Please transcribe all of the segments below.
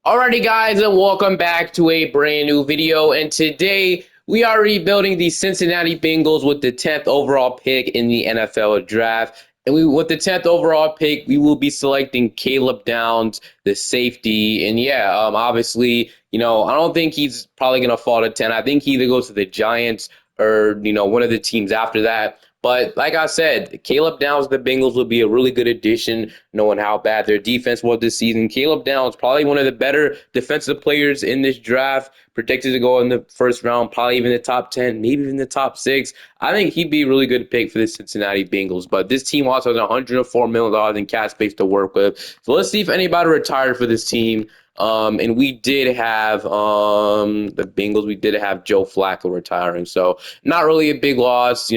Alrighty guys, and welcome back to a brand new video. And today we are rebuilding the Cincinnati Bengals with the 10th overall pick in the NFL draft. And with the 10th overall pick, we will be selecting Caleb Downs, the safety. And obviously, I don't think he's probably going to fall to 10. I think he either goes to the Giants or, one of the teams after that. But like I said, Caleb Downs, the Bengals will be a really good addition, knowing how bad their defense was this season. Caleb Downs, probably one of the better defensive players in this draft, predicted to go in the first round, probably even the top 10, maybe even the top 6. I think he'd be a really good pick for the Cincinnati Bengals. But this team also has $104 million in cap space to work with. So let's see if anybody retired for this team. And we did have the Bengals. We did have Joe Flacco retiring, so not really a big loss.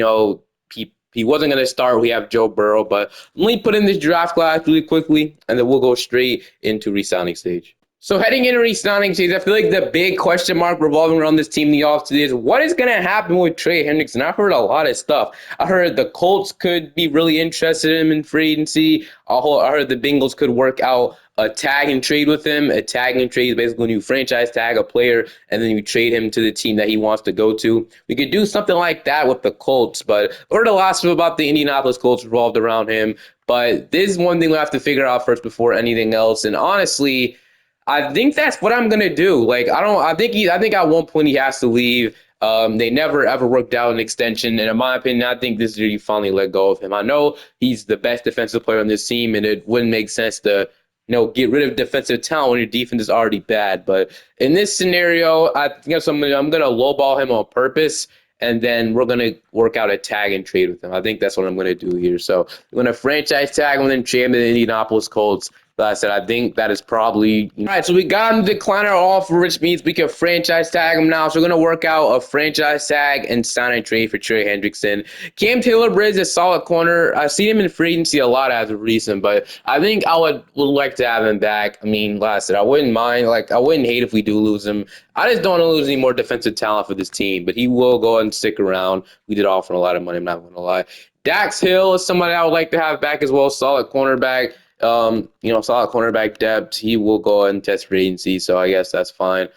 He wasn't going to start. We have Joe Burrow, but let me put in this draft class really quickly, and then we'll go straight into resigning stage. So heading into re-signing stage, I feel like the big question mark revolving around this team in the offseason is what is going to happen with Trey Hendrickson. I've heard a lot of stuff. I heard the Colts could be really interested in him in free agency. I heard the Bengals could work out a tag and trade with him. A tag and trade is basically when you franchise tag a player and then you trade him to the team that he wants to go to. We could do something like that with the Colts, but I heard a lot about the Indianapolis Colts revolved around him. But this is one thing we have to figure out first before anything else. And honestly, I think that's what I'm gonna do. Like I don't. I think at one point he has to leave. They never ever worked out an extension, and in my opinion, I think this year you finally let go of him. I know he's the best defensive player on this team, and it wouldn't make sense to get rid of defensive talent when your defense is already bad. But in this scenario, I think I'm gonna lowball him on purpose, and then we're gonna work out a tag and trade with him. I think that's what I'm gonna do here. So I'm gonna franchise tag him and then trade him to the Indianapolis Colts. But I said, I think that is probably all right. So we got him to decline our offer, which means we can franchise tag him now. So we're going to work out a franchise tag and sign and trade for Trey Hendrickson. Cam Taylor-Britt is a solid corner. I've seen him in free agency a lot as of recent, but I think I would like to have him back. I mean, like I said, I wouldn't mind. Like, I wouldn't hate if we do lose him. I just don't want to lose any more defensive talent for this team, but he will go and stick around. We did offer a lot of money, I'm not going to lie. Dax Hill is somebody I would like to have back as well, solid cornerback. Solid cornerback depth. He will go and test free agency, so I guess that's fine.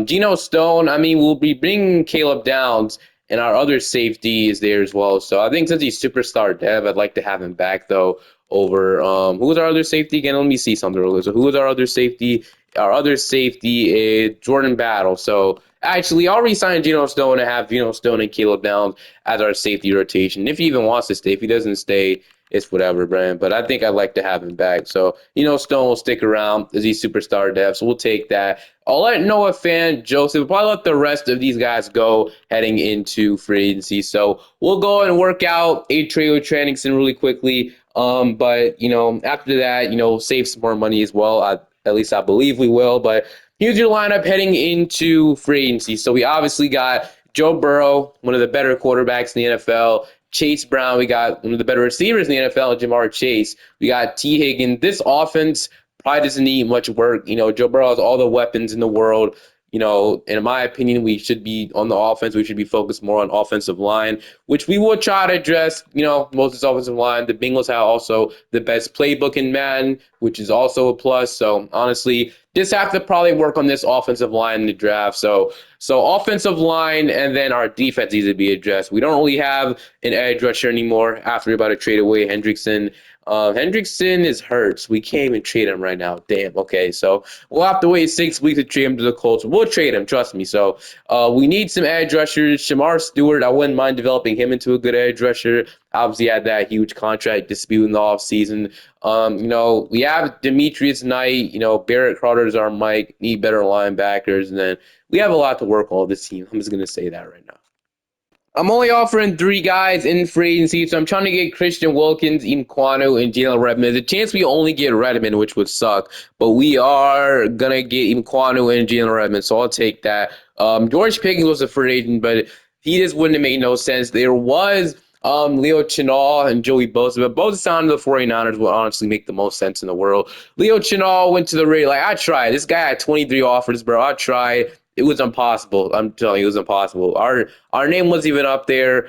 Geno Stone, I mean, we'll be bringing Caleb Downs, and our other safety is there as well. So I think since he's superstar dev, I'd like to have him back, though, over who was our other safety again? Let me see something real quick. So who was our other safety? Our other safety is Jordan Battle. So actually, I'll resign Geno Stone and have Geno Stone and Caleb Downs as our safety rotation. If he even wants to stay. If he doesn't stay, it's whatever, Brian. But I think I'd like to have him back. So, Stone will stick around as he's superstar dev. So we'll take that. I'll let Noah Fan, Joseph, we'll probably let the rest of these guys go heading into free agency. So we'll go and work out a trade with Tranningson really quickly. But after that, save some more money as well. At least I believe we will. But here's your lineup heading into free agency. So we obviously got Joe Burrow, one of the better quarterbacks in the NFL. Chase Brown, we got one of the better receivers in the NFL, Jamar Chase. We got T. Higgins. This offense probably doesn't need much work. Joe Burrow has all the weapons in the world. And in my opinion, we should be on the offense. We should be focused more on offensive line, which we will try to address, most of this offensive line. The Bengals have also the best playbook in Madden, which is also a plus. So honestly, just have to probably work on this offensive line in the draft. So offensive line and then our defense needs to be addressed. We don't really have an edge rusher anymore after we're about to trade away Hendrickson. Hendrickson is hurt, so we can't even trade him right now. Damn. Okay, so we'll have to wait 6 weeks to trade him to the Colts. We'll trade him, trust me. So we need some edge rushers. Shamar Stewart, I wouldn't mind developing him into a good edge rusher. Obviously, had that huge contract dispute in the offseason. We have Demetrius Knight. Barrett Crowder's our Mike. Need better linebackers, and then we have a lot to work on with this team. I'm just gonna say that right now. I'm only offering 3 guys in free agency, so I'm trying to get Christian Wilkins, Imquanu, and Jalen Redmond. There's a chance we only get Redmond, which would suck, but we are going to get Imquanu and Jalen Redmond, so I'll take that. George Pickens was a free agent, but he just wouldn't have made no sense. There was Leo Chenal and Joey Bosa, but both signed to the 49ers would honestly make the most sense in the world. Leo Chenal went to the Raiders. Like, I tried. This guy had 23 offers, bro. I tried. It was impossible. I'm telling you, it was impossible. Our name wasn't even up there.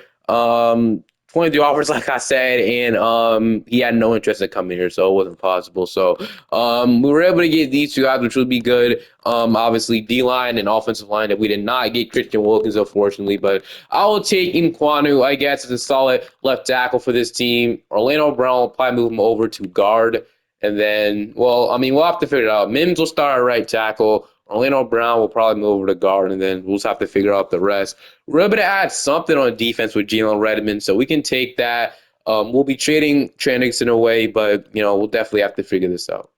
23 offers, like I said, and he had no interest in coming here, so it wasn't possible. So we were able to get these two guys, which would be good. Obviously D line and offensive line that we did not get Christian Wilkins, unfortunately, but I will take Nkwonu, I guess, as a solid left tackle for this team. Orlando Brown will probably move him over to guard. And then, well, I mean, we'll have to figure it out. Mims will start at right tackle. Orlando Brown will probably move over to guard, and then we'll just have to figure out the rest. We're able to add something on defense with Jalen Redmond, so we can take that. We'll be trading Trey Nixon away, but we'll definitely have to figure this out.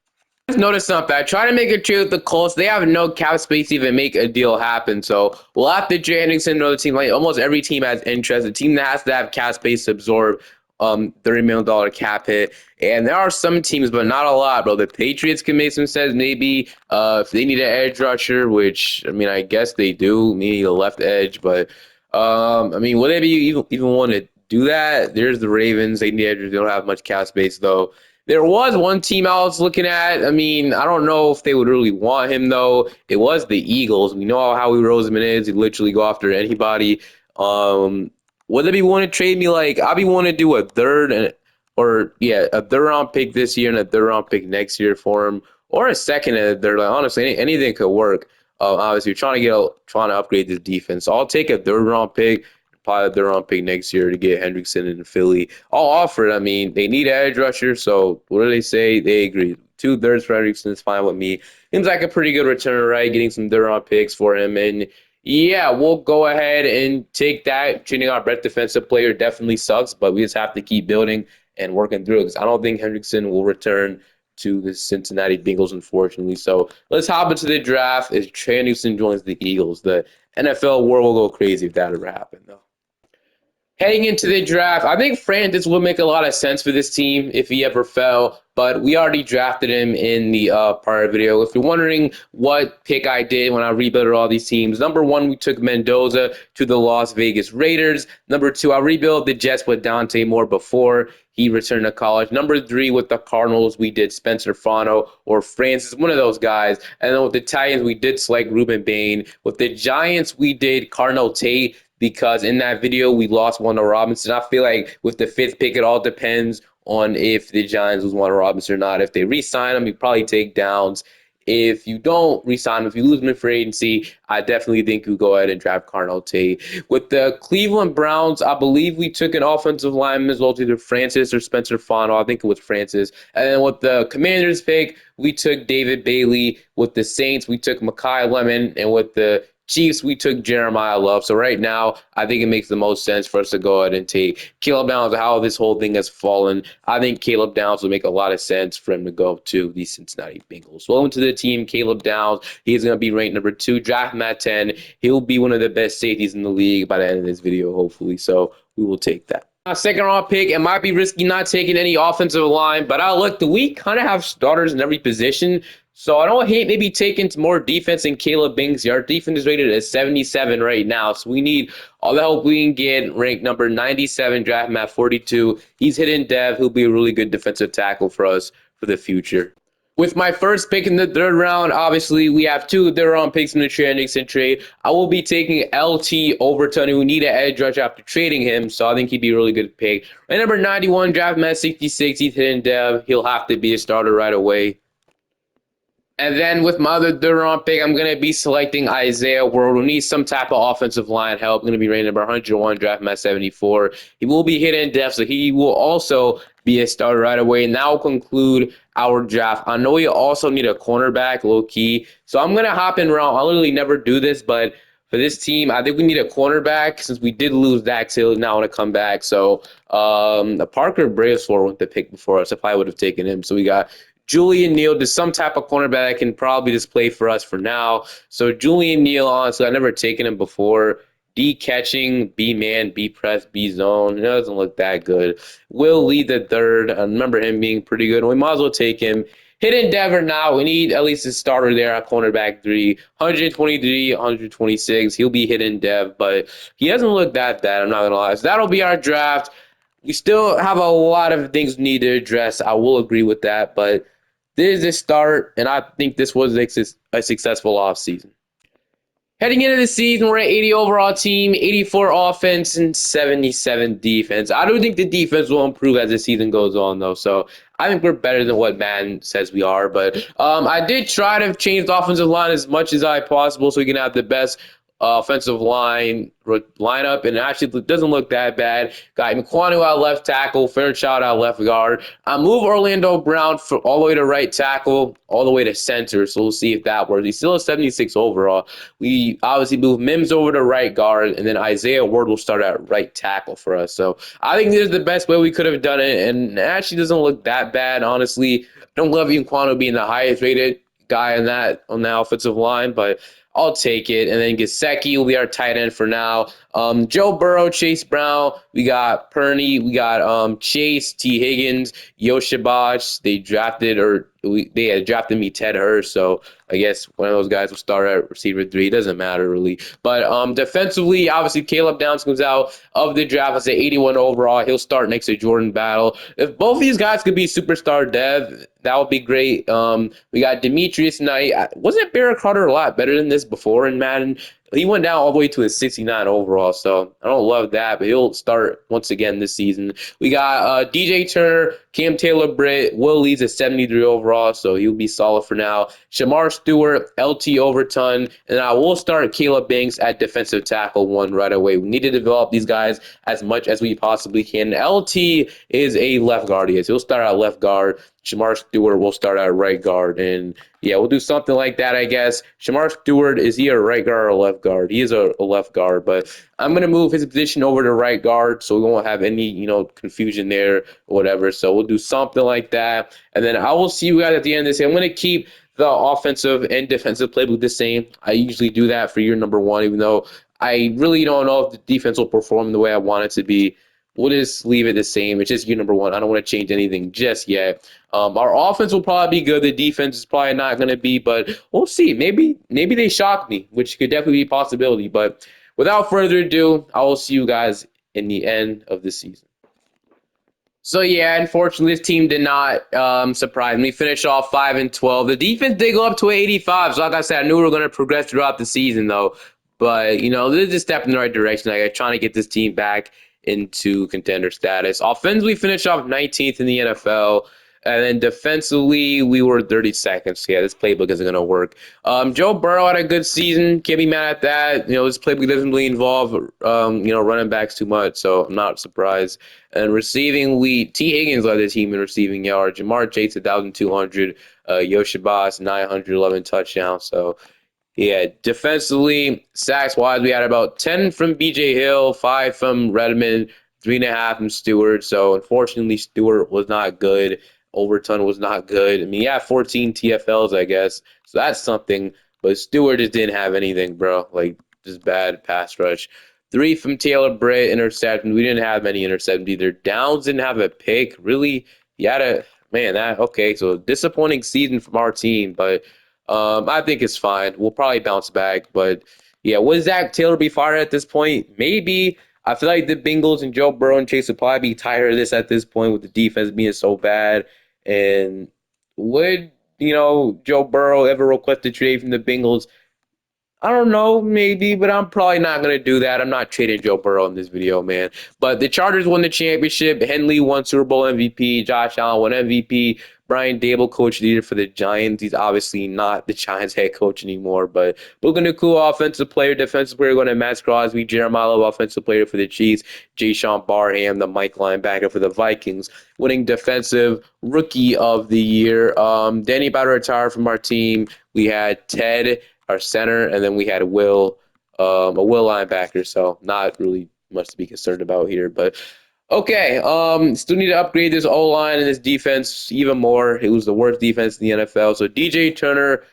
Just noticed something. I try to make a trade with the Colts. They have no cap space to even make a deal happen. So we'll have to trade Nixon to another team. Like almost every team has interest. A team that has to have cap space to absorb $30 million cap hit. And there are some teams, but not a lot, bro. The Patriots can make some sense. Maybe if they need an edge rusher, which I mean, I guess they do. Maybe a left edge, but I mean, would they even want to do that? There's the Ravens. They need edges. They don't have much cap space though. There was one team I was looking at. I mean, I don't know if they would really want him though. It was the Eagles. We know how Howie Roseman is. He literally go after anybody. Would they be wanting to trade me? Like I'd be wanting to do a third a third round pick this year and a third round pick next year for him, or a second and a third. Like honestly, anything could work. Obviously, you're trying to upgrade this defense. So I'll take a third round pick, probably a third round pick next year to get Hendrickson in Philly. I'll offer it. I mean, they need an edge rusher, so what do they say? They agree. 2/3 for Hendrickson is fine with me. Seems like a pretty good return, right? Getting some third round picks for him. And yeah, we'll go ahead and take that. Treating our best defensive player definitely sucks, but we just have to keep building and working through it because I don't think Hendrickson will return to the Cincinnati Bengals, unfortunately. So let's hop into the draft as Trey Nixon joins the Eagles. The NFL world will go crazy if that ever happened, though. Heading into the draft, I think Francis would make a lot of sense for this team if he ever fell, but we already drafted him in the prior video. If you're wondering what pick I did when I rebuilt all these teams, number one, we took Mendoza to the Las Vegas Raiders. Number two, I rebuilt the Jets with Dante Moore before he returned to college. Number three, with the Cardinals, we did Spencer Fano or Francis, one of those guys. And then with the Titans, we did select Ruben Bain. With the Giants, we did Cardinal Tate, because in that video we lost Wanda Robinson. I feel like with the fifth pick, it all depends on if the Giants lose Wanda Robinson or not. If they re-sign him, you probably take Downs. If you don't re-sign him, if you lose him in free agency, I definitely think you go ahead and draft Carnell Tate. With the Cleveland Browns, I believe we took an offensive lineman as well, either Francis or Spencer Fano. I think it was Francis. And then with the Commanders pick, we took David Bailey. With the Saints, we took Mekhi Lemon. And with the Chiefs, we took Jeremiah Love. So right now, I think it makes the most sense for us to go ahead and take Caleb Downs. How this whole thing has fallen, I think Caleb Downs will make a lot of sense for him to go to the Cincinnati Bengals. Welcome to the team, Caleb Downs. He's going to be ranked number 2, draft him at 10. He'll be one of the best safeties in the league by the end of this video, hopefully. So we will take that. Second round pick, it might be risky not taking any offensive line, but look, we kind of have starters in every position. So I don't hate maybe taking more defense than Caleb Binks. Our defense is rated at 77 right now. So we need all the help we can get. Ranked number 97, draft him at 42. He's hidden dev. He'll be a really good defensive tackle for us for the future. With my first pick in the third round, obviously, we have 2 third-round picks in the Trey Nixon trade. I will be taking LT Overton, who need an edge rush after trading him, so I think he'd be a really good pick. And number 91, draft him at 66. He's hidden dev. He'll have to be a starter right away. And then with my other third-round pick, I'm going to be selecting Isaiah Ward, who needs some type of offensive line help. I'm going to be rated number 101, draft him at 74. He will be hit in depth, so he will also be a starter right away. And that will conclude our draft. I know we also need a cornerback, low-key. So I'm going to hop in around. I literally never do this, but for this team, I think we need a cornerback since we did lose Dax Hill. Now want to come back. So Parker Brailsford went the pick before us if I would have taken him. So we got Julian Neal to some type of cornerback that can probably just play for us for now. So Julian Neal, honestly, I've never taken him before. D catching, B man, B press, B zone. It doesn't look that good. Will lead the third. I remember him being pretty good. We might as well take him. Hit Endeavor now. We need at least a starter there at cornerback 3. 123, 126. He'll be hit in dev, but he doesn't look that bad. I'm not going to lie. So that'll be our draft. We still have a lot of things we need to address. I will agree with that, but this is a start, and I think this was a successful offseason. Heading into the season, we're at 80 overall team, 84 offense, and 77 defense. I don't think the defense will improve as the season goes on, though. So I think we're better than what Madden says we are. But I did try to change the offensive line as much as I possible so we can have the best offensive lineup, and actually it doesn't look that bad. Got McQuanu at left tackle, Fairchild at left guard. I move Orlando Brown all the way to right tackle, all the way to center. So we'll see if that works. He's still a 76 overall. We obviously move Mims over to right guard, and then Isaiah Ward will start at right tackle for us. So I think this is the best way we could have done it, and it actually doesn't look that bad, honestly. I don't love Kwano being the highest rated guy on that offensive line, but I'll take it. And then Gesicki will be our tight end for now. Joe Burrow, Chase Brown. We got Purney. We got Chase, T. Higgins, Yoshibash. They had drafted me Ted Hurst, so I guess one of those guys will start at receiver 3. It doesn't matter really. But defensively, obviously Caleb Downs comes out of the draft as an 81 overall. He'll start next to Jordan Battle. If both of these guys could be superstar dev, that would be great. We got Demetrius Knight. Wasn't Barrett Carter a lot better than this before in Madden? He went down all the way to a 69 overall, so I don't love that, but he'll start once again this season. We got DJ Turner, Cam Taylor-Britt, Will Leeds at 73 overall, so he'll be solid for now. Shamar Stewart, LT Overton, and I will start Caleb Banks at defensive tackle 1 right away. We need to develop these guys as much as we possibly can. LT is a left guard. Yes, he'll start at left guard. Shamar Stewart will start at right guard, and yeah, we'll do something like that, I guess. Shamar Stewart, is he a right guard or a left guard? He is a left guard, but I'm going to move his position over to right guard so we won't have any, confusion there or whatever. So we'll do something like that. And then I will see you guys at the end of this. I'm going to keep the offensive and defensive playbook the same. I usually do that for year number 1, even though I really don't know if the defense will perform the way I want it to be. We'll just leave it the same. It's just year number 1. I don't want to change anything just yet. Our offense will probably be good. The defense is probably not going to be, but we'll see. Maybe they shock me, which could definitely be a possibility. But without further ado, I will see you guys in the end of the season. So yeah, unfortunately, this team did not surprise me. Finished off 5-12. The defense did go up to 85. So like I said, I knew we were going to progress throughout the season, though. But this is a step in the right direction. Like trying to get this team back into contender status. Offensively, finished off 19th in the NFL. And then defensively, we were 32nd. So yeah, this playbook isn't going to work. Joe Burrow had a good season. Can't be mad at that. This playbook doesn't really involve, running backs too much. So I'm not surprised. And receiving, T. Higgins led the team in receiving yards. Jamar Chase, 1,200. Yoshibas, 911 touchdowns. So yeah, defensively, sacks-wise, we had about 10 from B.J. Hill, 5 from Redmond, 3.5 from Stewart. So, unfortunately, Stewart was not good. Overton was not good. I mean, he had 14 TFLs, I guess. So, that's something. But Stewart just didn't have anything, bro. Like, just bad pass rush. 3 from Taylor-Britt, interception. We didn't have many interceptions either. Downs didn't have a pick. Really, he had okay. So, disappointing season from our team, but I think it's fine. We'll probably bounce back. But, yeah, would Zach Taylor be fired at this point? Maybe. I feel like the Bengals and Joe Burrow and Chase would probably be tired of this at this point with the defense being so bad. And would, Joe Burrow ever request a trade from the Bengals? I don't know, maybe, but I'm probably not going to do that. I'm not trading Joe Burrow in this video, man. But the Chargers won the championship. Henley won Super Bowl MVP. Josh Allen won MVP. Brian Dable coach leader for the Giants. He's obviously not the Giants head coach anymore, but Puka Nacua, offensive player, defensive player, going to Matt Crosby. Jeremiah Love, offensive player for the Chiefs. Jay Sean Barham, the Mike linebacker for the Vikings, winning defensive rookie of the year. Danny about to retire from our team. We had Ted, our center, and then we had Will, a Will linebacker. So not really much to be concerned about here, but okay. Still need to upgrade this O-line and this defense even more. It was the worst defense in the NFL. So DJ Turner,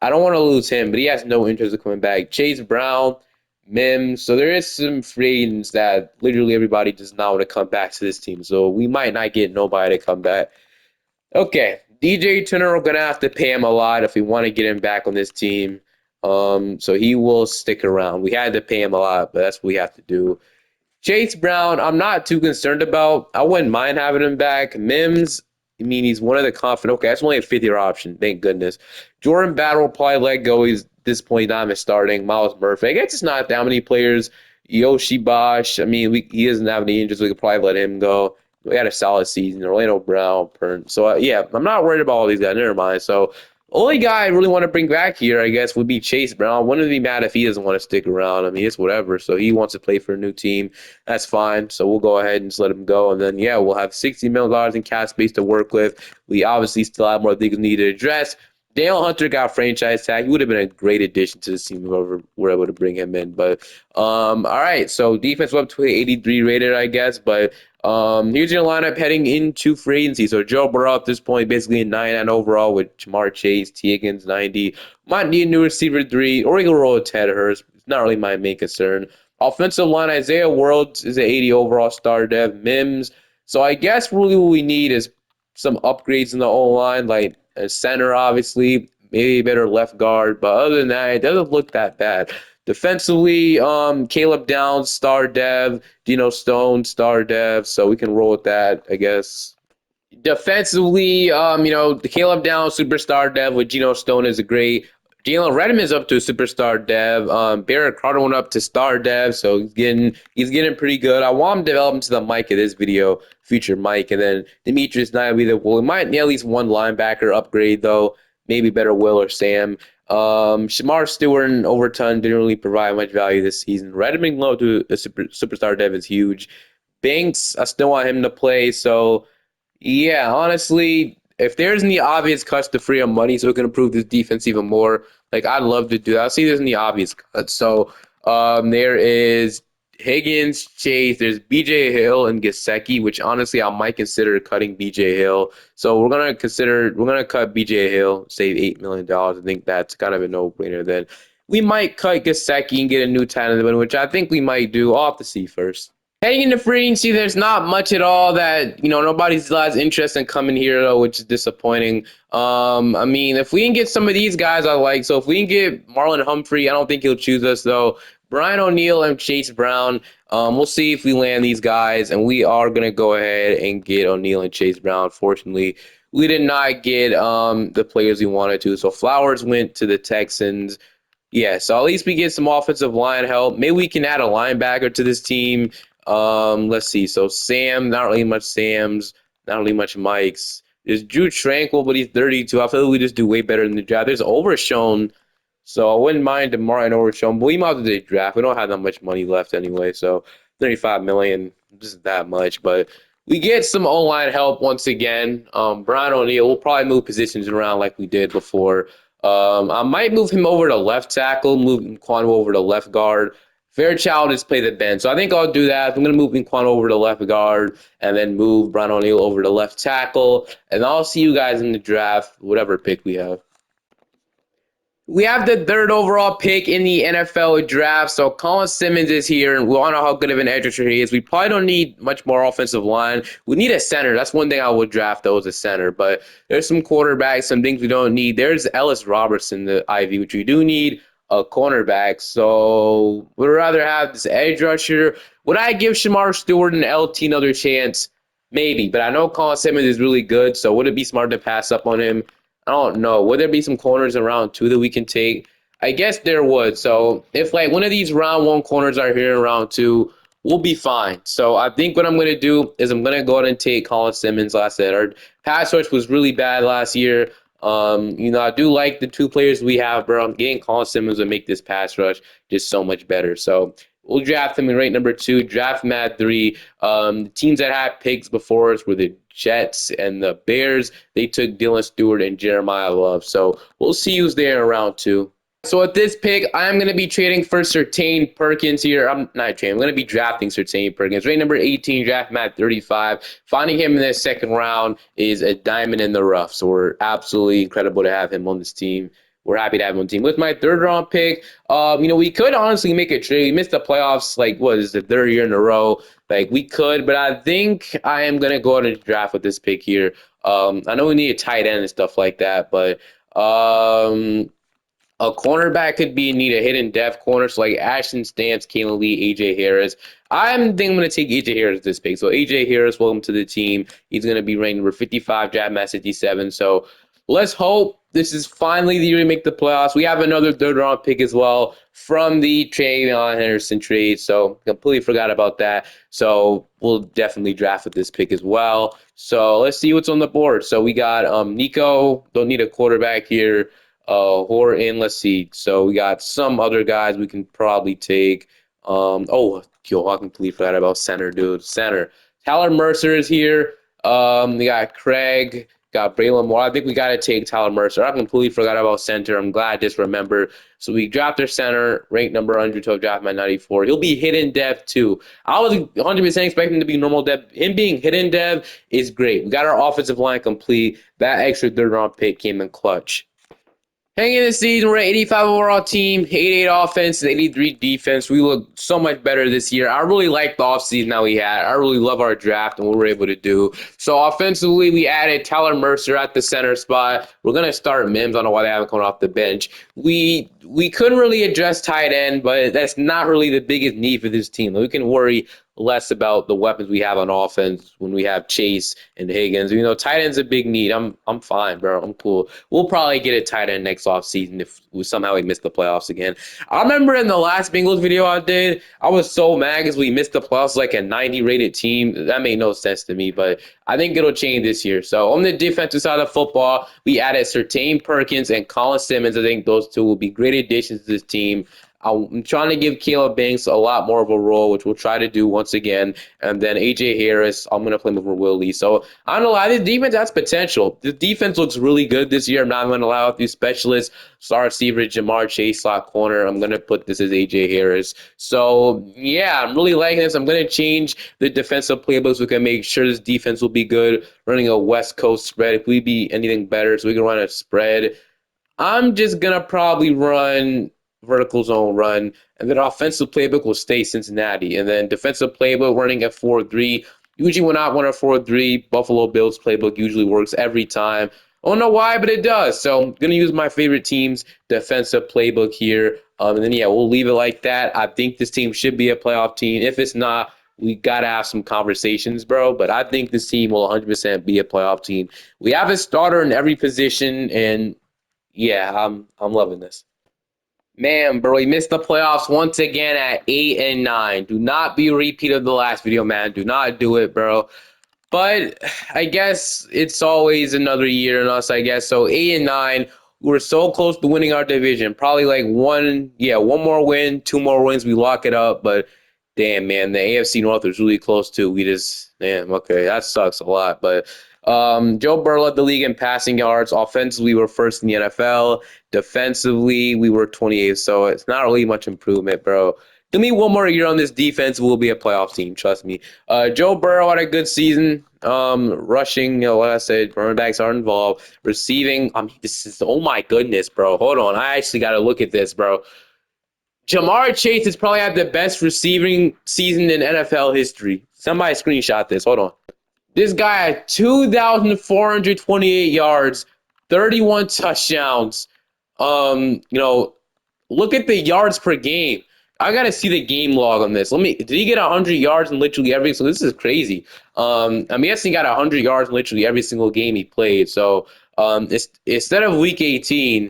I don't want to lose him, but he has no interest in coming back. Chase Brown, Mims. So there is some free agents that literally everybody does not want to come back to this team. So we might not get nobody to come back. Okay, DJ Turner, we're gonna have to pay him a lot if we want to get him back on this team. So he will stick around. We had to pay him a lot, but that's what we have to do. Chase Brown, I'm not too concerned about. I wouldn't mind having him back. Mims, he's one of the confident. Okay, that's only a 5th-year option. Thank goodness. Jordan Battle will probably let go. He's this point, not even starting. Miles Murphy. I guess it's not that many players. Yoshi Bosch. I mean, he doesn't have any injuries. We could probably let him go. We had a solid season. Orlando Brown, Pern. So yeah, I'm not worried about all these guys. Never mind. So only guy I really want to bring back here, I guess, would be Chase Brown. Wouldn't be mad if he doesn't want to stick around. I mean, it's whatever. So he wants to play for a new team. That's fine. So we'll go ahead and just let him go. And then, yeah, we'll have $60 million in cap space to work with. We obviously still have more things we need to address. Dale Hunter got franchise tag. He would have been a great addition to the team if we were able to bring him in. But all right. So defense went up to 83 rated, I guess. But here's your lineup heading into free agency. So Joe Burrow at this point, basically a 99 overall with Jamar Chase, T. Higgins, 90. Might need a new receiver 3, or you can roll with Ted Hurst. It's not really my main concern. Offensive line, Isaiah Worlds is an 80 overall star dev. Mims. So I guess really what we need is some upgrades in the O-line, like a center, obviously, maybe a better left guard. But other than that, it doesn't look that bad. Defensively, Caleb Downs, star dev, Dino Stone, star dev, so we can roll with that, I guess. Defensively, the Caleb Downs superstar dev with Geno Stone is a great. Jalen Redmond is up to a superstar dev. Barrett Carter went up to star dev, so he's getting pretty good. I want him to develop into the Mike of this video, future Mike, and then Demetrius Knight will be the. Well, we might need at least one linebacker upgrade though, maybe better Will or Sam. Shamar Stewart and Overton didn't really provide much value this season. Redmond low to a superstar dev is huge. Banks, I still want him to play, so. Yeah, honestly, if there's any obvious cuts to free up money so we can improve this defense even more, like I'd love to do that. I see there's any obvious cuts. So there is Higgins, Chase, there's BJ Hill and Gesicki, which honestly I might consider cutting BJ Hill. So we're gonna cut BJ Hill, save $8 million. I think that's kind of a no-brainer. Then we might cut Gesicki and get a new tight end, which I think we might do. I'll have to see first. Heading into free agency, there's not much at all that, nobody's lost interest in coming here, though, which is disappointing. I mean, if we can get some of these guys I like, so if we can get Marlon Humphrey, I don't think he'll choose us, though. Brian O'Neill and Chase Brown, we'll see if we land these guys, and we are going to go ahead and get O'Neill and Chase Brown. Fortunately, we did not get the players we wanted to, so Flowers went to the Texans. Yeah, so at least we get some offensive line help. Maybe we can add a linebacker to this team. Let's see. So Sam, not really much Sam's, not really much Mike's. There's Drew Tranquil, but he's 32. I feel like we just do way better in the draft. There's Overshown, so I wouldn't mind DeMar and Overshown, but we might have to do the draft. We don't have that much money left anyway, so 35 million, just that much. But we get some O-line help once again. Brian O'Neill, we'll probably move positions around like we did before. I might move him over to left tackle, move Quan over to left guard. Fairchild is play the bench. So I think I'll do that. I'm going to move Quan over to left guard and then move Brian O'Neill over to left tackle. And I'll see you guys in the draft, whatever pick we have. We have the third overall pick in the NFL draft. So Colin Simmons is here, and we all know how good of an edge rusher he is. We probably don't need much more offensive line. We need a center. That's one thing I would draft, though, is a center. But there's some quarterbacks, some things we don't need. There's Ellis Robertson, the Ivy, which we do need a cornerback. So would rather have this edge rusher. Would I give Shamar Stewart and LT another chance? Maybe. But I know Colin Simmons is really good, so would it be smart to pass up on him? I don't know. Would there be some corners in round 2 that we can take? I guess there would. So if like one of these round 1 corners are here in round 2, we'll be fine. So I think what I'm going to do is I'm going to go ahead and take Colin Simmons. Like I said, our pass rush was really bad last year. I do like the 2 players we have, bro. I'm getting Colin Simmons to make this pass rush just so much better. So we'll draft him in rate number 2, draft him at 3. The teams that had picks before us were the Jets and the Bears. They took Dylan Stewart and Jeremiah Love. So we'll see who's there in round 2. So at this pick, I'm going to be trading for Sertain Perkins here. I'm not trading. I'm going to be drafting Sertain Perkins. Rate number 18, draft him at 35. Finding him in the second round is a diamond in the rough. So we're absolutely incredible to have him on this team. We're happy to have him on the team. With my third round pick, we could honestly make a trade. We missed the playoffs, the third year in a row. We could, but I think I am going to go out and draft with this pick here. I know we need a tight end and stuff like that, but a cornerback could be need a hidden depth corner, so like Ashton Stamps, Kalen Lee, AJ Harris. I think I'm going to take AJ Harris this pick. So AJ Harris, welcome to the team. He's going to be ranked number 55, draft mass 57. So let's hope this is finally the year we make the playoffs. We have another third round pick as well from the Travion Henderson trade. So completely forgot about that. So we'll definitely draft with this pick as well. So let's see what's on the board. So we got Nico. Don't need a quarterback here. Horton. Let's see. So we got some other guys we can probably take. I completely forgot about center, dude. Center. Tyler Mercer is here. We got Craig. Got Braylon Moore. I think we got to take Tyler Mercer. I completely forgot about center. I'm glad I just remembered. So we dropped our center, ranked number 112, draft my 94. He'll be hidden dev too. I was 100% expecting him to be normal dev. Him being hidden dev is great. We got our offensive line complete. That extra third round pick came in clutch. Hanging in the season, we're an 85 overall team, 88 offense, and 83 defense. We look so much better this year. I really like the offseason that we had. I really love our draft and what we're able to do. So offensively, we added Tyler Mercer at the center spot. We're going to start Mims. I don't know why they haven't come off the bench. We couldn't really address tight end, but that's not really the biggest need for this team. We can worry less about the weapons we have on offense when we have Chase and Higgins. Tight end's a big need. I'm fine, bro. I'm cool. We'll probably get a tight end next offseason if somehow we miss the playoffs again. I remember in the last Bengals video I did, I was so mad because we missed the playoffs like a 90 rated team. That made no sense to me, but I think it'll change this year. So on the defensive side of football, we added Sertain Perkins and Colin Simmons. I think those two will be great additions to this team. I'm trying to give Caleb Banks a lot more of a role, which we'll try to do once again. And then A.J. Harris, I'm going to play him over Willie. So I don't know. I think defense has potential. The defense looks really good this year. I'm not going to allow these specialists. Star receiver, Jamar Chase, slot corner. I'm going to put this as A.J. Harris. So, yeah, I'm really liking this. I'm going to change the defensive playbooks. We can make sure this defense will be good. Running a West Coast spread. If we be anything better, so we can run a spread. I'm just going to probably run vertical zone run, and then offensive playbook will stay Cincinnati. And then defensive playbook running at 4-3. Usually when I run a 4-3, Buffalo Bills playbook usually works every time. I don't know why, but it does. So I'm going to use my favorite team's defensive playbook here. And then, yeah, we'll leave it like that. I think this team should be a playoff team. If it's not, we got to have some conversations, bro. But I think this team will 100% be a playoff team. We have a starter in every position, and yeah, I'm loving this. Man, bro, we missed the playoffs once again at 8-9. Do not be a repeat of the last video, man. Do not do it, bro. But I guess it's always another year in us, I guess. So 8-9, we're so close to winning our division. Probably like one more win, two more wins, we lock it up. But damn, man, the AFC North is really close too. Damn, okay, that sucks a lot. But Joe Burrow led the league in passing yards. Offensively, we were first in the NFL. Defensively, we were 28th. So it's not really much improvement, bro. Give me one more year on this defense. We'll be a playoff team. Trust me. Joe Burrow had a good season. Rushing, like I said, running backs are involved. Receiving, this is, oh my goodness, bro. Hold on. I actually got to look at this, bro. Jamar Chase has probably had the best receiving season in NFL history. Somebody screenshot this. Hold on. This guy had 2,428 yards, 31 touchdowns. Um, you know, Look at the yards per game. I gotta see the game log on this. Did he get 100 yards in literally every? So this is crazy. Yes, he got 100 yards in literally every single game he played. So, instead of week 18,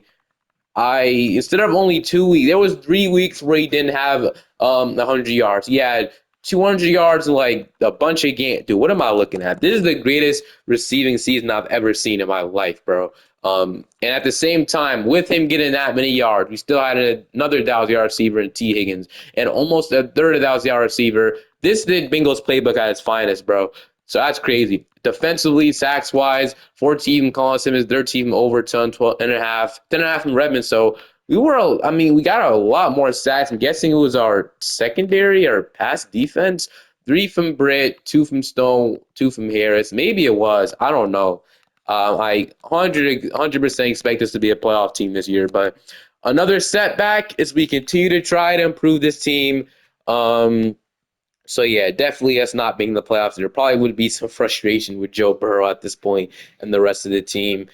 instead of only 2 weeks, there was 3 weeks where he didn't have 100 yards. He had 200 yards and like a bunch of games. Dude, what am I looking at? This is the greatest receiving season I've ever seen in my life, bro. And at the same time, with him getting that many yards, we still had another 1,000-yard receiver in T. Higgins and almost a third of 1,000-yard receiver. This is the Bengals playbook at its finest, bro. So that's crazy. Defensively, sacks wise, 14 Colin Simmons, 13 Overton, 12 and a half, 10 and a half from Redmond. So we got a lot more sacks. I'm guessing it was our secondary or pass defense. 3 from Britt, 2 from Stone, 2 from Harris. Maybe it was. I don't know. I 100% expect this to be a playoff team this year. But another setback is we continue to try to improve this team. So, yeah, definitely us not being in the playoffs. There probably would be some frustration with Joe Burrow at this point and the rest of the team.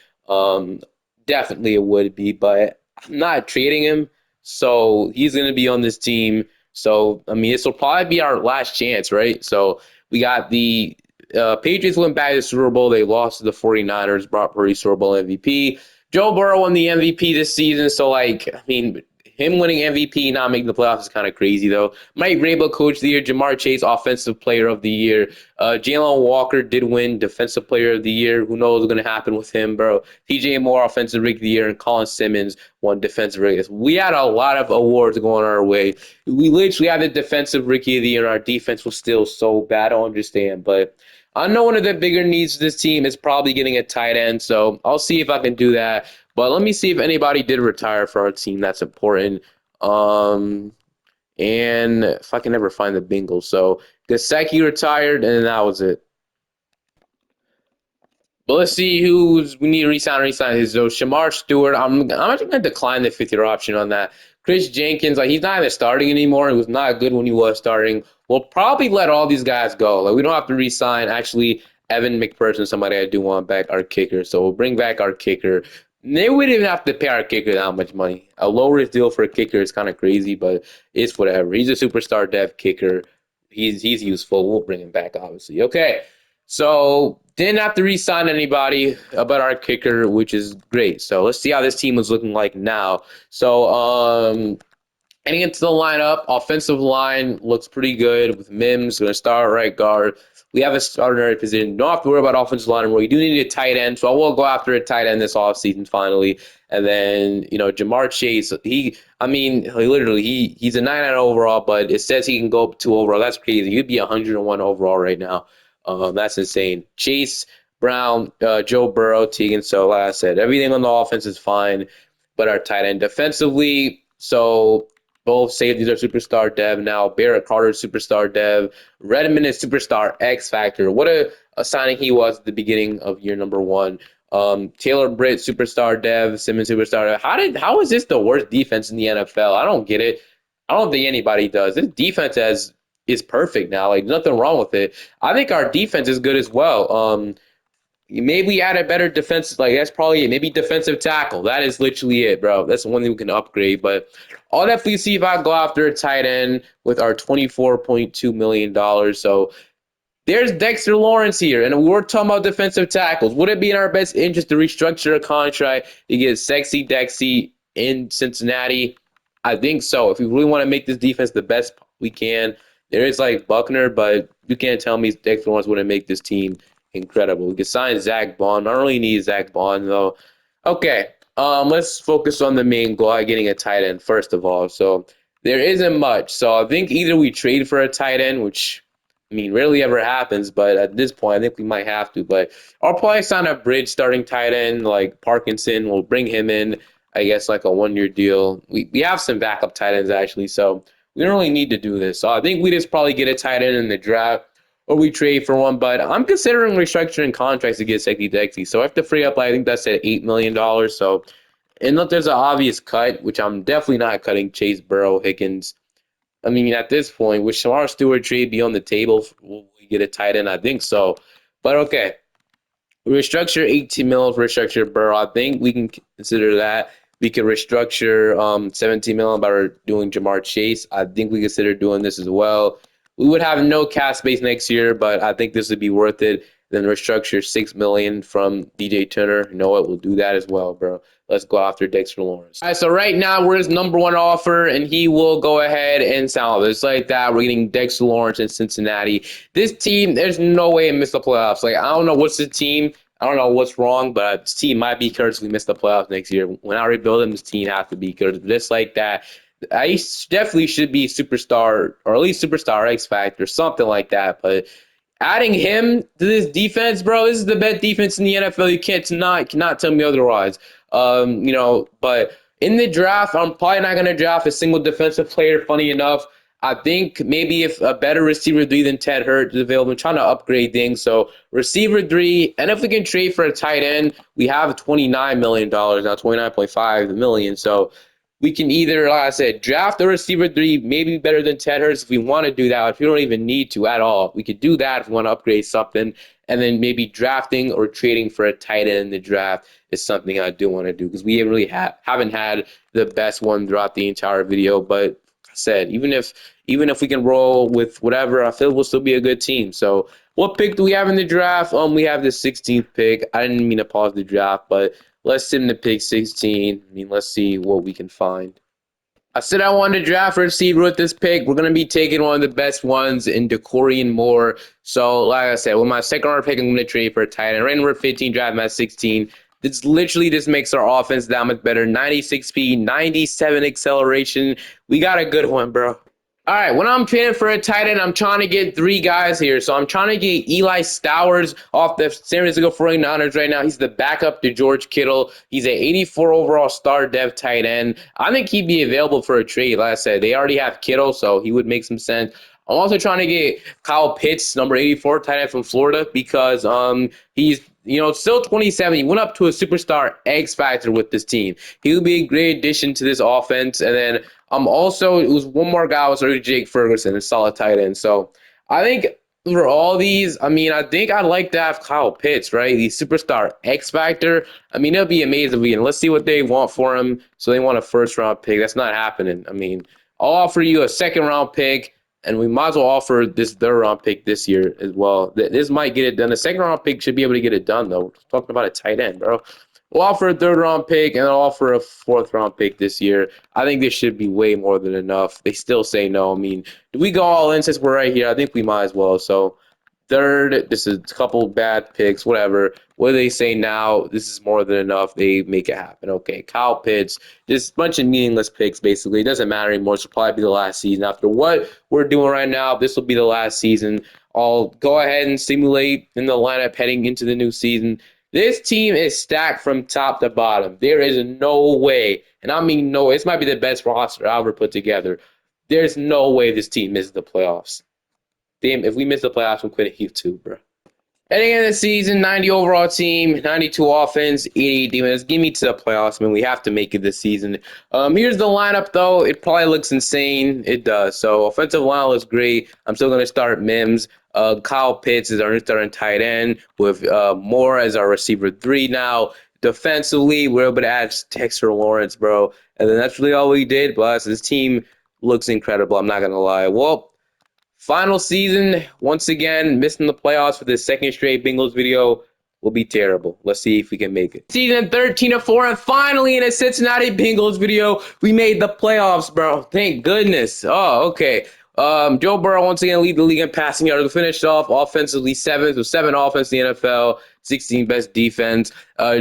Definitely it would be, but I'm not trading him. So he's going to be on this team. So, this will probably be our last chance, right? So we got the Patriots went back to the Super Bowl. They lost to the 49ers, brought Purdy Super Bowl MVP. Joe Burrow won the MVP this season, so like, I mean, him winning MVP, not making the playoffs is kind of crazy though. Mike Vrabel, Coach of the Year. Jamar Chase, Offensive Player of the Year. Jalen Walker did win Defensive Player of the Year. Who knows what's going to happen with him, bro? TJ Moore, Offensive Rookie of the Year, and Colin Simmons won Defensive Rookie. We had a lot of awards going our way. We literally had the Defensive Rookie of the Year, and our defense was still so bad. I don't understand, but I know one of the bigger needs of this team is probably getting a tight end, so I'll see if I can do that. But let me see if anybody did retire for our team. That's important. Um, and if I can ever find the Bengals. So Gasecki retired, and that was it. But let's see who's we need to resign. So Shamar Stewart, I'm actually gonna decline the 5th year option on that. Chris Jenkins, like he's not even starting anymore. He was not good when he was starting. We'll probably let all these guys go. Like we don't have to resign. Actually, Evan McPherson, somebody I do want back, our kicker. So we'll bring back our kicker. Maybe we didn't even have to pay our kicker that much money. A low risk deal for a kicker is kind of crazy, but it's whatever. He's a superstar dev kicker. He's useful. We'll bring him back, obviously. Okay. So didn't have to re-sign anybody about our kicker, which is great. So let's see how this team is looking like now. So getting into the lineup, offensive line looks pretty good with Mims going to start right guard. We have a starter at every position. Don't have to worry about offensive line. We do need a tight end, so I will go after a tight end this offseason finally. And then, Jamar Chase, he's a 9 out overall, but it says he can go up 2 overall. That's crazy. He'd be 101 overall right now. That's insane. Chase Brown, Joe Burrow, Teagan. So, like I said, everything on the offense is fine, but our tight end defensively. So both safeties are superstar dev now. Barrett Carter superstar dev. Redmond is superstar X factor. What a signing he was at the beginning of year number 1. Taylor Britt superstar dev. Simmons superstar dev. How is this the worst defense in the NFL? I don't get it. I don't think anybody does. This defense is perfect now. Like nothing wrong with it. I think our defense is good as well. Maybe we add a better defense. Like that's probably it. Maybe defensive tackle. That is literally it, bro. That's the one thing we can upgrade. But I'll definitely see if I go after a tight end with our $24.2 million. So there's Dexter Lawrence here, and we're talking about defensive tackles. Would it be in our best interest to restructure a contract to get sexy Dexy in Cincinnati? I think so. If we really want to make this defense the best we can, there is like Buckner, but you can't tell me Dexter Lawrence wouldn't make this team incredible. We could sign Zach Bond. I don't really need Zach Bond though. Okay, let's focus on the main goal, getting a tight end first of all. So there isn't much. So I think either we trade for a tight end, which rarely ever happens, but at this point, I think we might have to. But I'll probably sign a bridge starting tight end like Parkinson. We'll bring him in, I guess, like a 1 year deal. We have some backup tight ends, actually, so we don't really need to do this. So I think we just probably get a tight end in the draft or we trade for one. But I'm considering restructuring contracts to get Seki Dexy. So I have to free up, I think that's at $8 million. So, and look, there's an obvious cut, which I'm definitely not cutting Chase Burrow, Higgins. At this point, would Shamar Stewart trade be on the table? Will we get a tight end? I think so. But okay, restructure 18 mil for restructure Burrow. I think we can consider that. We could restructure 17 million by doing Jamar Chase. I think we consider doing this as well. We would have no cap space next year, but I think this would be worth it. Then restructure 6 million from DJ Turner. You know what? We'll do that as well, bro. Let's go after Dexter Lawrence. All right, so right now we're his number 1 offer, and he will go ahead and sell it. It's like that. We're getting Dexter Lawrence in Cincinnati. This team, there's no way it missed the playoffs. Like, I don't know what's the team. I don't know what's wrong, but this team might be cursed if we miss the playoffs next year. When I rebuild them, this team has to be cursed. Just like that. I definitely should be superstar, or at least superstar X Factor, something like that. But adding him to this defense, bro, this is the best defense in the NFL. You cannot tell me otherwise. But in the draft, I'm probably not going to draft a single defensive player. Funny enough, I think maybe if a better receiver 3 than Ted Hurt is available, I'm trying to upgrade things. So receiver 3, and if we can trade for a tight end, we have $29 million now, 29.5 million. So we can either, like I said, draft a receiver 3, maybe better than Ted Hurts if we want to do that. If we don't even need to at all, we could do that if we want to upgrade something. And then maybe drafting or trading for a tight end in the draft is something I do want to do because we really haven't had the best one throughout the entire video. But like I said, even if we can roll with whatever, I feel we'll still be a good team. So what pick do we have in the draft? We have the 16th pick. I didn't mean to pause the draft, but Let's sim to pick 16. I mean, let's see what we can find. I said I wanted to draft a receiver with this pick. We're going to be taking one of the best ones in Decorian Moore. So, like I said, with my second round pick, I'm going to trade for a tight end. Right number 15, draft him at 16. This literally just makes our offense that much better. 96 speed, 97 acceleration. We got a good one, bro. All right, when I'm trading for a tight end, I'm trying to get three guys here. So I'm trying to get Eli Stowers off the San Francisco 49ers right now. He's the backup to George Kittle. He's an 84 overall star dev tight end. I think he'd be available for a trade. Like I said, they already have Kittle, so he would make some sense. I'm also trying to get Kyle Pitts, number 84 tight end from Florida, because he's still 27. He went up to a superstar X factor with this team. He would be a great addition to this offense. And then also it was one more guy was already Jake Ferguson, a solid tight end. So I think for all these, I mean, I think I'd like to have Kyle Pitts, right? The superstar X Factor. I mean, it'll be amazing. Let's see what they want for him. So they want a first round pick. That's not happening. I mean, I'll offer you a second round pick, and we might as well offer this third round pick this year as well. This might get it done. The second round pick should be able to get it done, though. We're talking about a tight end, bro. We'll offer a third round pick, and I'll offer a fourth round pick this year. I think this should be way more than enough. They still say no. I mean, do we go all in since we're right here? I think we might as well. So third, this is a couple bad picks, whatever. What do they say now? This is more than enough. They make it happen. Okay, Kyle Pitts, just a bunch of meaningless picks, basically. It doesn't matter anymore. This will probably be the last season. After what we're doing right now, this will be the last season. I'll go ahead and simulate in the lineup heading into the new season. This team is stacked from top to bottom. There is no way, and I mean no, this might be the best roster I ever put together. There's no way this team misses the playoffs. Damn, if we miss the playoffs, I'm quitting YouTube, bro. Heading into the season, 90 overall team, 92 offense, 88 defense. Give me to the playoffs, man. We have to make it this season. Here's the lineup, though. It probably looks insane. It does. So offensive line looks great. I'm still going to start Mims. Kyle Pitts is our starting tight end with Moore as our receiver 3 now. Defensively, we're able to add Dexter Lawrence, bro. And then that's really all we did. But this team looks incredible. I'm not going to lie. Well, final season, once again, missing the playoffs for this second straight Bengals video will be terrible. Let's see if we can make it. Season 13-4, and finally in a Cincinnati Bengals video, we made the playoffs, bro. Thank goodness. Oh, okay. Joe Burrow once again lead the league in passing yards. We finished off offensively seventh with 7 offense in the NFL, 16 best defense.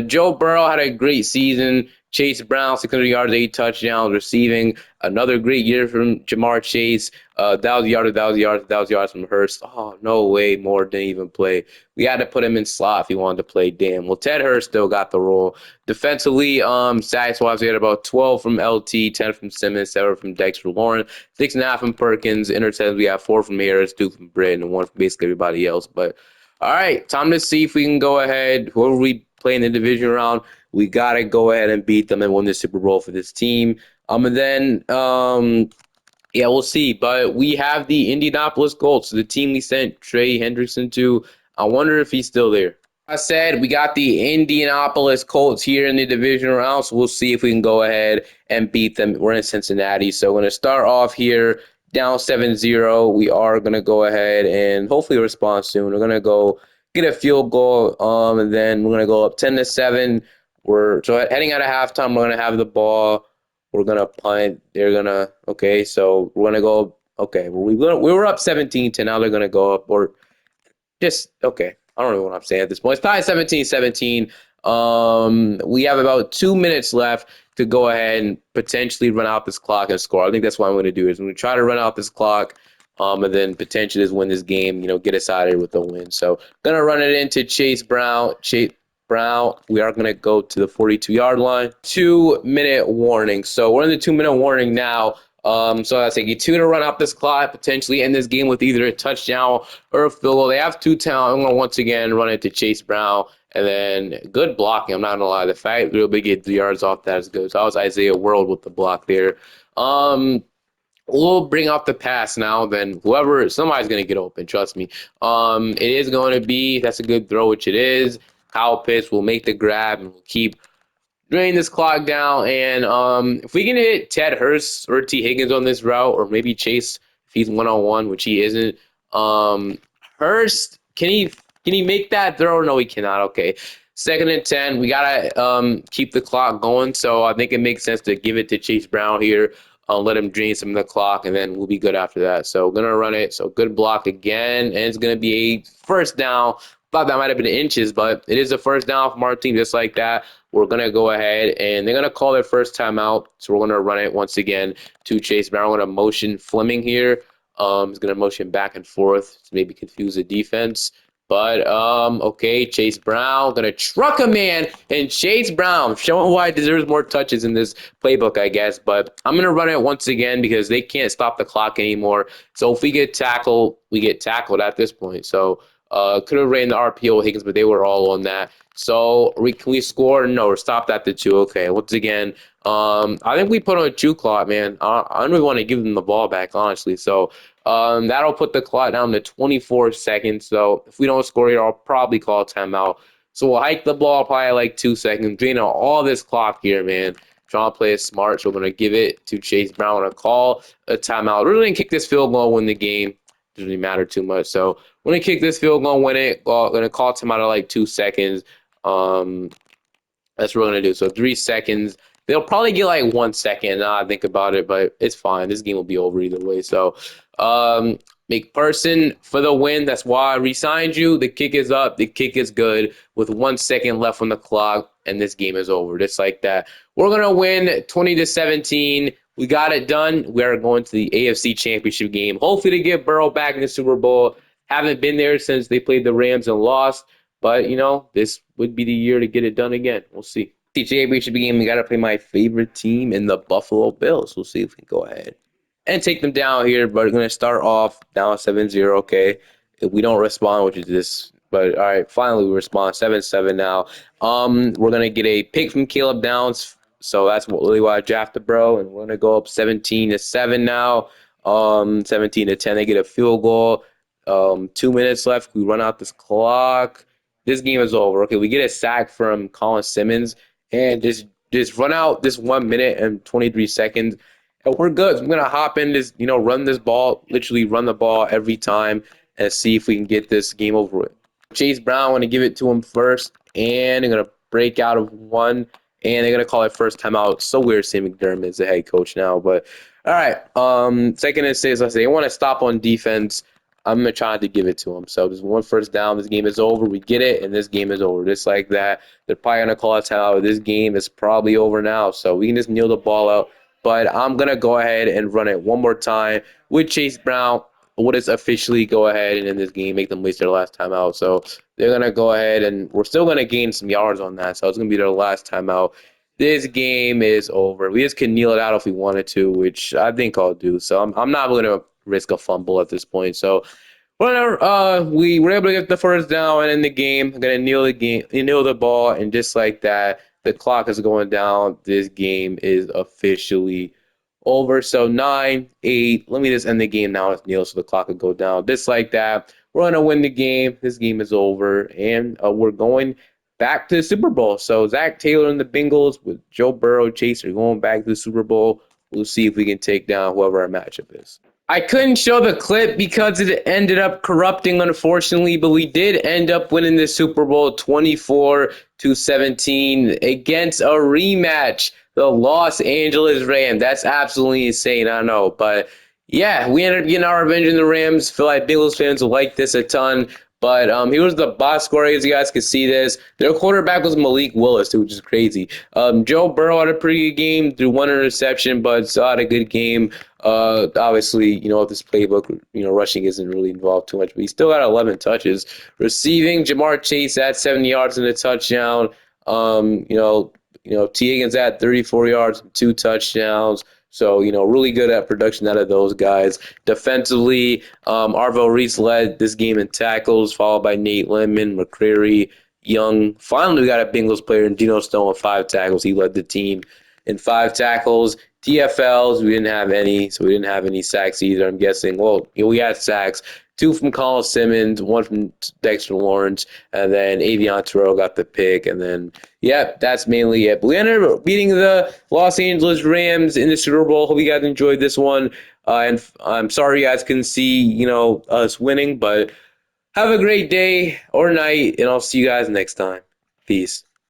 Joe Burrow had a great season. Chase Brown, 600 yards, 8 touchdowns, receiving. Another great year from Jamar Chase. 1,000 yards from Hurst. Oh, no way Moore didn't even play. We had to put him in slot if he wanted to play. Damn. Well, Ted Hurst still got the role. Defensively, sacks-wise, we had about 12 from LT, 10 from Simmons, 7 from Dexter Lawrence, 6.5 from Perkins. Interceptions, we have 4 from Harris, 2 from Britt, and 1 from basically everybody else. But, all right, time to see if we can go ahead. Whoever we play in the division round, we got to go ahead and beat them and win the Super Bowl for this team. And then, yeah, we'll see. But we have the Indianapolis Colts, the team we sent Trey Hendrickson to. I wonder if he's still there. I said we got the Indianapolis Colts here in the division round, so we'll see if we can go ahead and beat them. We're in Cincinnati, so we're going to start off here down 7-0. We are going to go ahead and hopefully respond soon. We're going to go get a field goal, and then we're going to go up 10-7. So heading out of halftime, we're going to have the ball. We're going to punt. They're going to, okay, so we're going to go, okay, we were up 17-10. Now they're going to go up, or just, okay. I don't know what I'm saying at this point. It's probably 17-17. We have about 2 minutes left to go ahead and potentially run out this clock and score. I think that's what I'm going to do is I'm going to try to run out this clock, and then potentially just win this game, get us out of here with a win. So going to run it into Chase Brown. We are going to go to the 42-yard line. 2-minute warning. So we're in the 2-minute warning now. So I say get 2 to run out this clock, potentially end this game with either a touchdown or a field goal. They have 2 talent. I'm going to once again run into Chase Brown, and then good blocking. I'm not going to lie. The fact we'll be get 3 yards off that is good. So I was Isaiah World with the block there. We'll bring off the pass now. Then somebody's going to get open. Trust me. It is going to be, that's a good throw, which it is. Kyle Pitts will make the grab and we'll keep drain this clock down. And if we can hit Ted Hurst or T. Higgins on this route, or maybe Chase if he's 1-on-1, which he isn't. Hurst, can he make that throw? No, he cannot. Okay. Second and 10. We gotta keep the clock going. So I think it makes sense to give it to Chase Brown here. Let him drain some of the clock, and then we'll be good after that. So gonna run it. So good block again, and it's gonna be a first down. Thought that might have been inches, but it is a first down from our team, just like that. We're gonna go ahead and they're gonna call their first timeout. So we're gonna run it once again to Chase Brown. We're gonna motion Fleming here. He's gonna motion back and forth to maybe confuse the defense. But okay, Chase Brown gonna truck a man, and Chase Brown showing why he deserves more touches in this playbook, I guess. But I'm gonna run it once again because they can't stop the clock anymore. So if we get tackled, we get tackled at this point. So could have ran the RPO Higgins, but they were all on that. So can we score? No, we're stopped at the 2. Okay, once again, I think we put on a 2 clock, man. I don't really want to give them the ball back, honestly. So that'll put the clock down to 24 seconds. So if we don't score here, I'll probably call a timeout. So we'll hike the ball probably like 2 seconds, drain out all this clock here, man. Trying to play it smart, so we're going to give it to Chase Brown. We're going to call a timeout. We're really going to kick this field goal, win the game. Doesn't really matter too much. So we're going to kick this field goal, win it. Going to call timeout at like 2 seconds. That's what we're going to do. So 3 seconds. They'll probably get like 1 second. Now I think about it, but it's fine. This game will be over either way. So McPherson for the win. That's why I re-signed you. The kick is up. The kick is good with 1 second left on the clock, and this game is over. Just like that. We're going to win 20-17. We got it done. We are going to the AFC Championship game. Hopefully to get Burrow back in the Super Bowl. Haven't been there since they played the Rams and lost. But, this would be the year to get it done again. We'll see. The championship game, we got to play my favorite team in the Buffalo Bills. We'll see if we can go ahead and take them down here. But we're going to start off down 7-0, okay? If we don't respond, which is this. But, all right, finally we respond 7-7 now. We're going to get a pick from Caleb Downs. So that's really why I drafted, bro. And we're going to go up 17-7 now. 17-10, they get a field goal. 2 minutes left. We run out this clock. This game is over. Okay, we get a sack from Colin Simmons, and just run out this 1 minute and 23 seconds, and we're good. I'm gonna hop in this, run this ball, literally run the ball every time, and see if we can get this game over with. Chase Brown, want to give it to him first, and they're gonna break out of one, and they're gonna call it first timeout. So weird, Sam McDermott is the head coach now, but all right. Second and 6. Let's say they want to stop on defense. I'm gonna try to give it to them. So there's one first down. This game is over. We get it, and this game is over. Just like that. They're probably gonna call a timeout. This game is probably over now. So we can just kneel the ball out. But I'm gonna go ahead and run it one more time with Chase Brown. What is officially go ahead and in this game make them waste their last timeout. So they're gonna go ahead and we're still gonna gain some yards on that. So it's gonna be their last timeout. This game is over. We just can kneel it out if we wanted to, which I think I'll do. So I'm not going to risk a fumble at this point. So whenever we were able to get the first down and in the game, I'm gonna kneel the ball, and just like that, the clock is going down. This game is officially over. So 9-8. Let me just end the game now. Let's kneel so the clock will go down. Just like that, we're gonna win the game. This game is over, and we're going back to the Super Bowl. So Zach Taylor and the Bengals with Joe Burrow, Chase are going back to the Super Bowl. We'll see if we can take down whoever our matchup is. I couldn't show the clip because it ended up corrupting, unfortunately, but we did end up winning the Super Bowl 24-17 against a rematch, the Los Angeles Rams. That's absolutely insane, I know, but yeah, we ended up getting our revenge in the Rams. Feel like Bengals fans will like this a ton. But he was the box scorer, as you guys can see this. Their quarterback was Malik Willis, too, which is crazy. Joe Burrow had a pretty good game, threw 1 interception, but still had a good game. Obviously, this playbook, rushing isn't really involved too much, but he still got 11 touches. Receiving, Jamar Chase at 70 yards and a touchdown. T. Higgins at 34 yards and 2 touchdowns. So, really good at production out of those guys. Defensively, Arvell Reese led this game in tackles, followed by Nate Lemon, McCreary, Young. Finally, we got a Bengals player in Geno Stone with 5 tackles. He led the team in 5 tackles. TFLs, we didn't have any, so we didn't have any sacks either, I'm guessing. Well, we had sacks. 2 from Colin Simmons, 1 from Dexter Lawrence, and then Avion Terrell got the pick. And then, that's mainly it. But we ended up beating the Los Angeles Rams in the Super Bowl. Hope you guys enjoyed this one. And I'm sorry you guys couldn't see, us winning, but have a great day or night, and I'll see you guys next time. Peace.